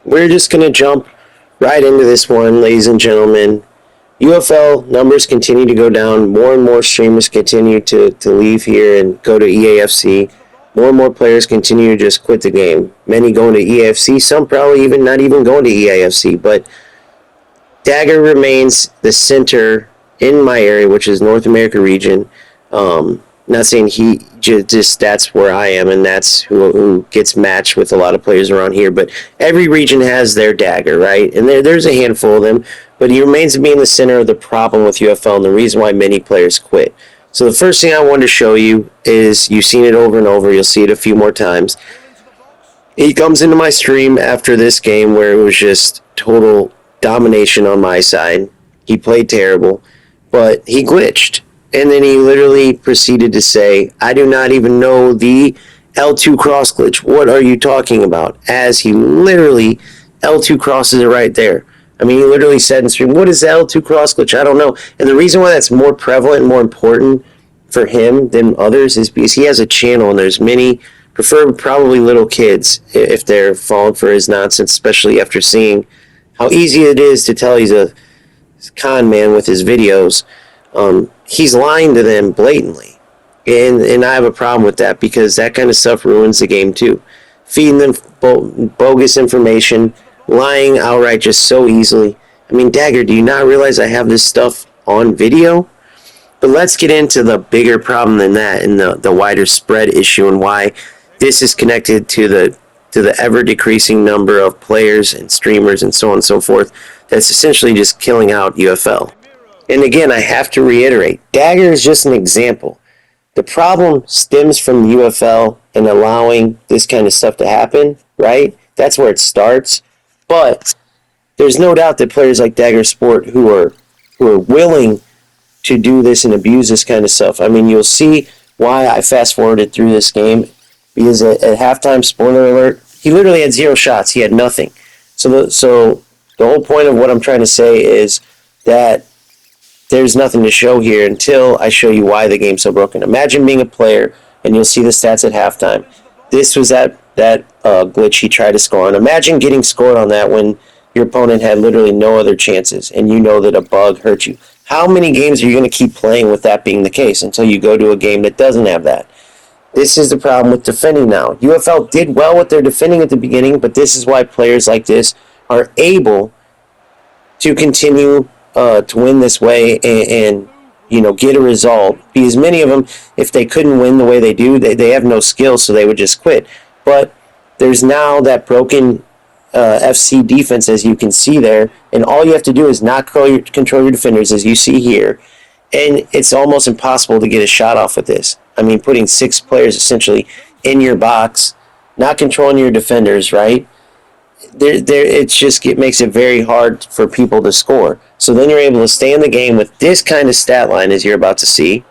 We're just going to jump right into this one, ladies and gentlemen. UFL numbers continue to go down. More and more streamers continue to leave here and go to EAFC. More and more players continue to just quit the game. Many going to EAFC, some probably even not even going to EAFC. But Dagger remains the center in my area, which is North America region. Not saying he just that's where I am, and that's who gets matched with a lot of players around here. But every region has their Dagger, right? And there's a handful of them, but he remains being the center of the problem with UFL and the reason why many players quit. So the first thing I wanted to show you is you've seen it over and over. You'll see it a few more times. He comes into my stream after this game where it was just total domination on my side. He played terrible, but he glitched. And then he literally proceeded to say, I do not even know the L2 cross glitch. What are you talking about? As he literally L2 crosses it right there. I mean, he literally said in stream, what is the L2 cross glitch? I don't know. And the reason why that's more prevalent and more important for him than others is because he has a channel and there's many, prefer probably little kids if they're falling for his nonsense, especially after seeing how easy it is to tell he's a con man with his videos. He's lying to them blatantly. And I have a problem with that because that kind of stuff ruins the game too. Feeding them bogus information, lying outright just so easily. I mean, Dagger, do you not realize I have this stuff on video? But let's get into the bigger problem than that and the wider spread issue and why this is connected to the ever decreasing number of players and streamers and so on and so forth that's essentially just killing out UFL. And again, I have to reiterate, Dagger is just an example. The problem stems from UFL and allowing this kind of stuff to happen, right? That's where it starts. But there's no doubt that players like Daggersport who are willing to do this and abuse this kind of stuff. I mean, you'll see why I fast forwarded through this game because at halftime, spoiler alert, he literally had 0 shots. He had nothing. So the whole point of what I'm trying to say is that there's nothing to show here until I show you why the game's so broken. Imagine being a player, and you'll see the stats at halftime. This was that glitch he tried to score on. Imagine getting scored on that when your opponent had literally no other chances, and you know that a bug hurt you. How many games are you going to keep playing with that being the case until you go to a game that doesn't have that? This is the problem with defending now. UFL did well with their defending at the beginning, but this is why players like this are able to continue to win this way and get a result. Because many of them, if they couldn't win the way they do, they have no skill, so they would just quit. But there's now that broken FC defense, as you can see there, and all you have to do is not control your defenders, as you see here, and it's almost impossible to get a shot off with this. I mean, putting 6 players essentially in your box, not controlling your defenders, right? It makes it very hard for people to score. So then you're able to stay in the game with this kind of stat line as you're about to see.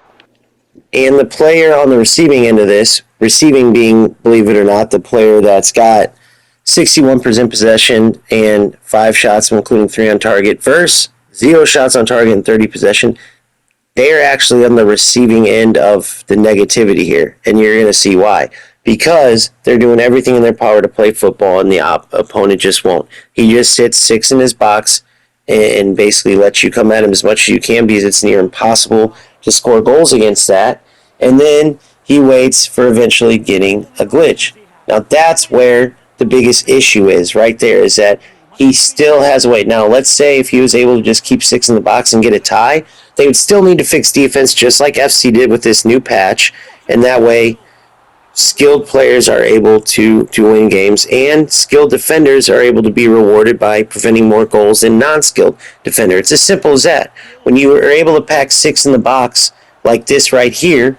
And the player on the receiving end of this, receiving being, believe it or not, the player that's got 61% possession and 5 shots, including 3 on target, versus 0 shots on target and 30 possession. They're actually on the receiving end of the negativity here, and you're going to see why. Because they're doing everything in their power to play football, and the opponent just won't. He just sits 6 in his box and basically lets you come at him as much as you can because it's near impossible to score goals against that. And then he waits for eventually getting a glitch. Now that's where the biggest issue is right there, is that he still has a wait. Now let's say if he was able to just keep 6 in the box and get a tie, they would still need to fix defense just like FC did with this new patch, and that way skilled players are able to win games, and skilled defenders are able to be rewarded by preventing more goals than non-skilled defender. It's as simple as that. When you are able to pack 6 in the box like this right here,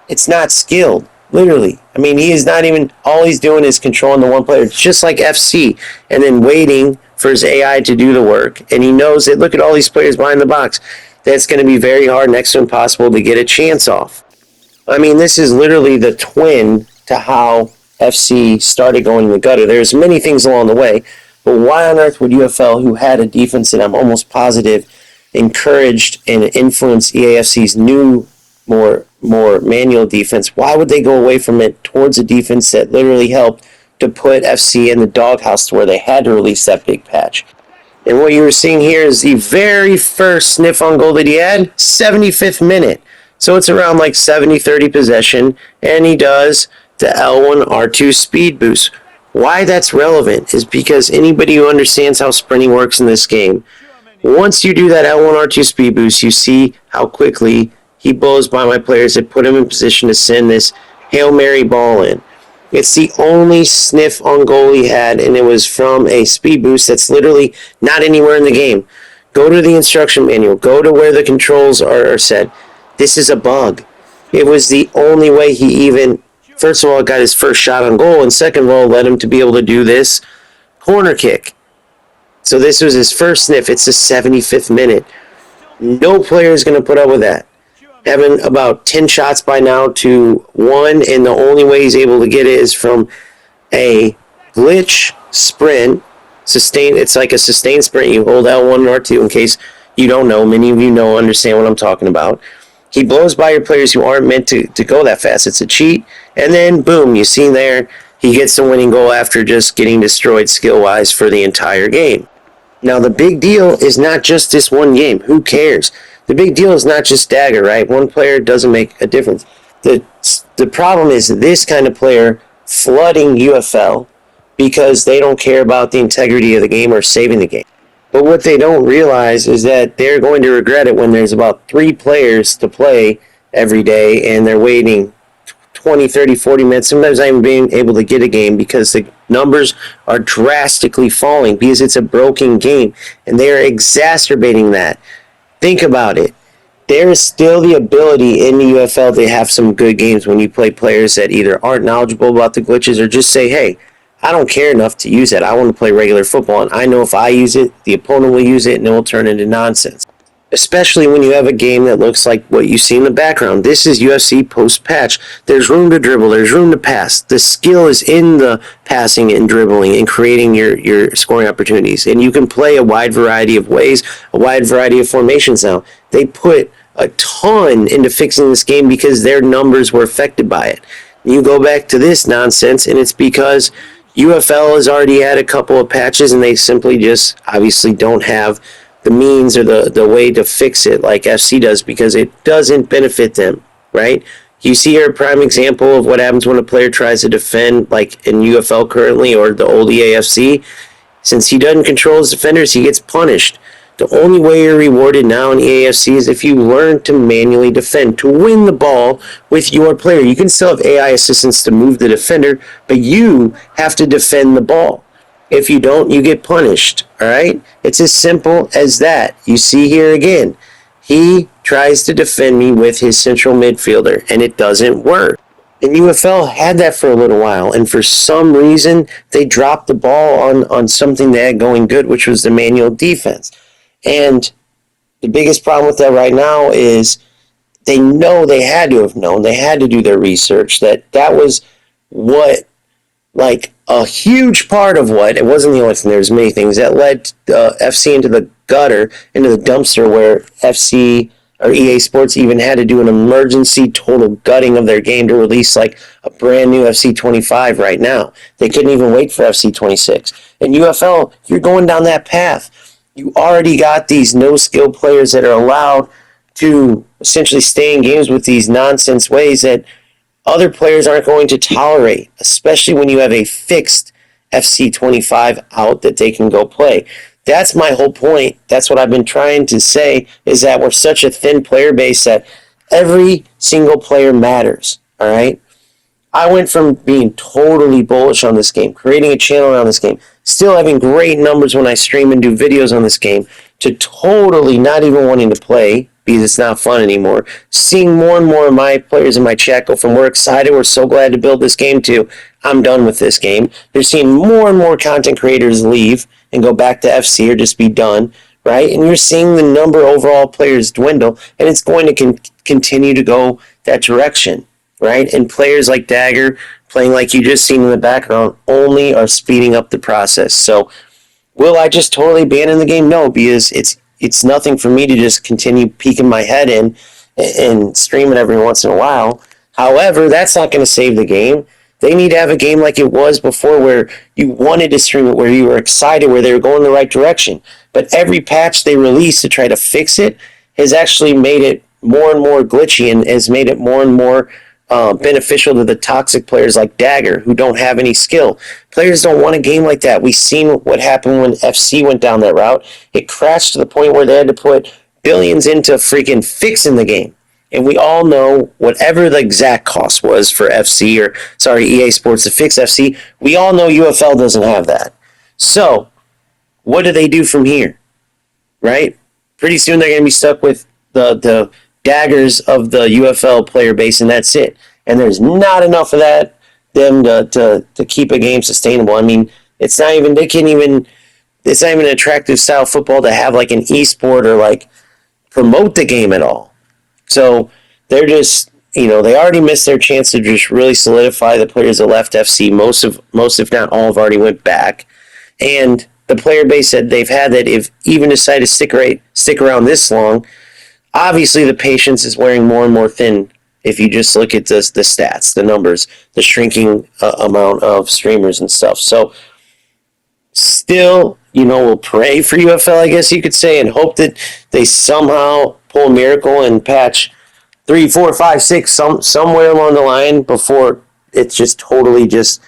it's not skilled, literally. I mean, he is not even, all he's doing is controlling the one player. It's just like FC, and then waiting for his AI to do the work. And he knows that, look at all these players behind the box. That's going to be very hard, next to impossible, to get a chance off. I mean, this is literally the twin to how FC started going in the gutter. There's many things along the way, but why on earth would UFL, who had a defense that I'm almost positive encouraged and influenced EAFC's new, more manual defense, why would they go away from it towards a defense that literally helped to put FC in the doghouse to where they had to release that big patch. And what you were seeing here is the very first sniff on goal that he had, 75th minute. So it's around like 70-30 possession, and he does the L1 R2 speed boost. Why that's relevant is because anybody who understands how sprinting works in this game, once you do that L1 R2 speed boost, you see how quickly he blows by my players that put him in position to send this Hail Mary ball in. It's the only sniff on goal he had, and it was from a speed boost that's literally not anywhere in the game. Go to the instruction manual. Go to where the controls are set. This is a bug. It was the only way he even, first of all, got his first shot on goal, and second of all, led him to be able to do this corner kick. So this was his first sniff. It's the 75th minute. No player is going to put up with that. Having about 10 shots by now to 1, and the only way he's able to get it is from a glitch sprint. It's like a sustained sprint. You hold L1 and R2 in case you don't know. Many of you understand what I'm talking about. He blows by your players who aren't meant to go that fast. It's a cheat. And then, boom, you see there, he gets the winning goal after just getting destroyed skill-wise for the entire game. Now, the big deal is not just this one game. Who cares? The big deal is not just Dagger, right? One player doesn't make a difference. The problem is this kind of player flooding UFL because they don't care about the integrity of the game or saving the game. But what they don't realize is that they're going to regret it when there's about 3 players to play every day and they're waiting 20, 30, 40 minutes, sometimes not even being able to get a game because the numbers are drastically falling because it's a broken game, and they are exacerbating that. Think about it. There is still the ability in the UFL to have some good games when you play players that either aren't knowledgeable about the glitches or just say, hey, I don't care enough to use it. I want to play regular football, and I know if I use it, the opponent will use it, and it will turn into nonsense. Especially when you have a game that looks like what you see in the background. This is UFC post-patch. There's room to dribble. There's room to pass. The skill is in the passing and dribbling and creating your scoring opportunities. And you can play a wide variety of ways, a wide variety of formations now. They put a ton into fixing this game because their numbers were affected by it. You go back to this nonsense, and it's because UFL has already had a couple of patches, and they simply just obviously don't have the means or the way to fix it like FC does because it doesn't benefit them, right? You see here a prime example of what happens when a player tries to defend like in UFL currently or the old EAFC. Since he doesn't control his defenders, he gets punished. The only way you're rewarded now in EAFC is if you learn to manually defend, to win the ball with your player. You can still have AI assistance to move the defender, but you have to defend the ball. If you don't, you get punished, all right? It's as simple as that. You see here again, he tries to defend me with his central midfielder, and it doesn't work. And UFL had that for a little while, and for some reason, they dropped the ball on something they had going good, which was the manual defense. And the biggest problem with that right now is they know they had to have known, they had to do their research, that was what, like, a huge part of what, it wasn't the only thing, there's many things, that led FC into the gutter, into the dumpster where FC or EA Sports even had to do an emergency total gutting of their game to release like a brand new FC 25 right now. They couldn't even wait for FC 26. And UFL, you're going down that path. You already got these no-skill players that are allowed to essentially stay in games with these nonsense ways that other players aren't going to tolerate, especially when you have a fixed FC 25 out that they can go play. That's my whole point. That's what I've been trying to say, is that we're such a thin player base that every single player matters, all right? I went from being totally bullish on this game, creating a channel around this game, still having great numbers when I stream and do videos on this game, to totally not even wanting to play because it's not fun anymore. Seeing more and more of my players in my chat go from we're excited, we're so glad to build this game to I'm done with this game. You're seeing more and more content creators leave and go back to FC or just be done, right? And you're seeing the number of overall players dwindle, and it's going to continue to go that direction, right? And players like Dagger, playing like you just seen in the background, only are speeding up the process. So will I just totally abandon the game? No, because it's nothing for me to just continue peeking my head in and stream it every once in a while. However, that's not going to save the game. They need to have a game like it was before where you wanted to stream it, where you were excited, where they were going the right direction. But every patch they release to try to fix it has actually made it more and more glitchy and has made it more and more beneficial to the toxic players like Dagger who don't have any skill. Players don't want a game like that. We've seen what happened when FC went down that route. It crashed to the point where they had to put billions into freaking fixing the game. And we all know whatever the exact cost was for FC or, sorry, EA Sports to fix FC, we all know UFL doesn't have that. So, what do they do from here? Right? Pretty soon they're going to be stuck with the daggers of the UFL player base, and that's it. And there's not enough of that them to keep a game sustainable. I mean, it's not even it's not even an attractive style of football to have like an esport or like promote the game at all. So they're just, they already missed their chance to just really solidify the players that left FC. Most if not all have already went back, and the player base that they've had that if even decide to stick around this long, obviously the patience is wearing more and more thin. If you just look at the stats, the numbers, the shrinking amount of streamers and stuff. So still, we'll pray for UFL, I guess you could say, and hope that they somehow pull a miracle and patch 3, 4, 5, 6 somewhere along the line before it's just totally just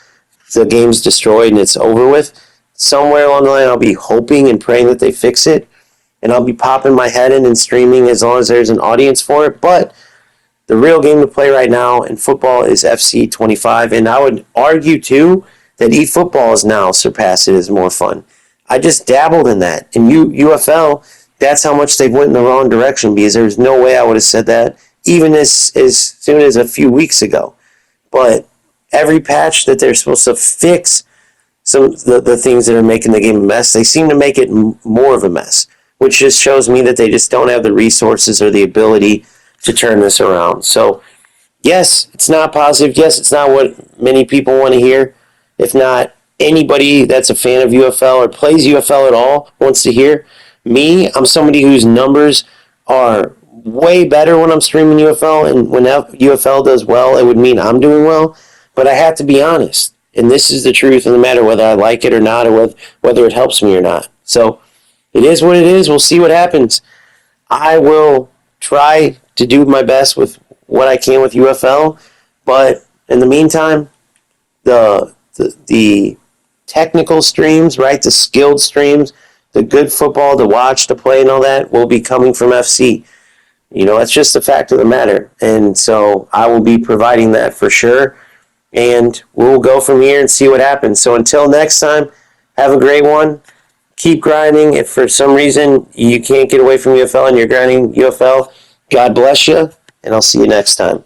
the game's destroyed and it's over with. Somewhere along the line, I'll be hoping and praying that they fix it, and I'll be popping my head in and streaming as long as there's an audience for it. But the real game to play right now in football is FC 25, and I would argue too that eFootball has now surpassed it as more fun. I just dabbled in that. In UFL, that's how much they've went in the wrong direction, because there's no way I would have said that even as soon as a few weeks ago. But every patch that they're supposed to fix some of the things that are making the game a mess, they seem to make it more of a mess, which just shows me that they just don't have the resources or the ability to turn this around. So, yes, it's not positive. Yes, it's not what many people want to hear. If not, anybody that's a fan of UFL or plays UFL at all wants to hear. Me, I'm somebody whose numbers are way better when I'm streaming UFL, and when UFL does well, it would mean I'm doing well. But I have to be honest, and this is the truth, no matter whether I like it or not, or whether it helps me or not. So it is what it is. We'll see what happens. I will try to do my best with what I can with UFL, but in the meantime, the technical streams, right, the skilled streams, the good football to watch, to play, and all that will be coming from FC. That's just the fact of the matter. And so I will be providing that for sure. And we'll go from here and see what happens. So until next time, have a great one. Keep grinding. If for some reason you can't get away from UFL and you're grinding UFL, God bless you. And I'll see you next time.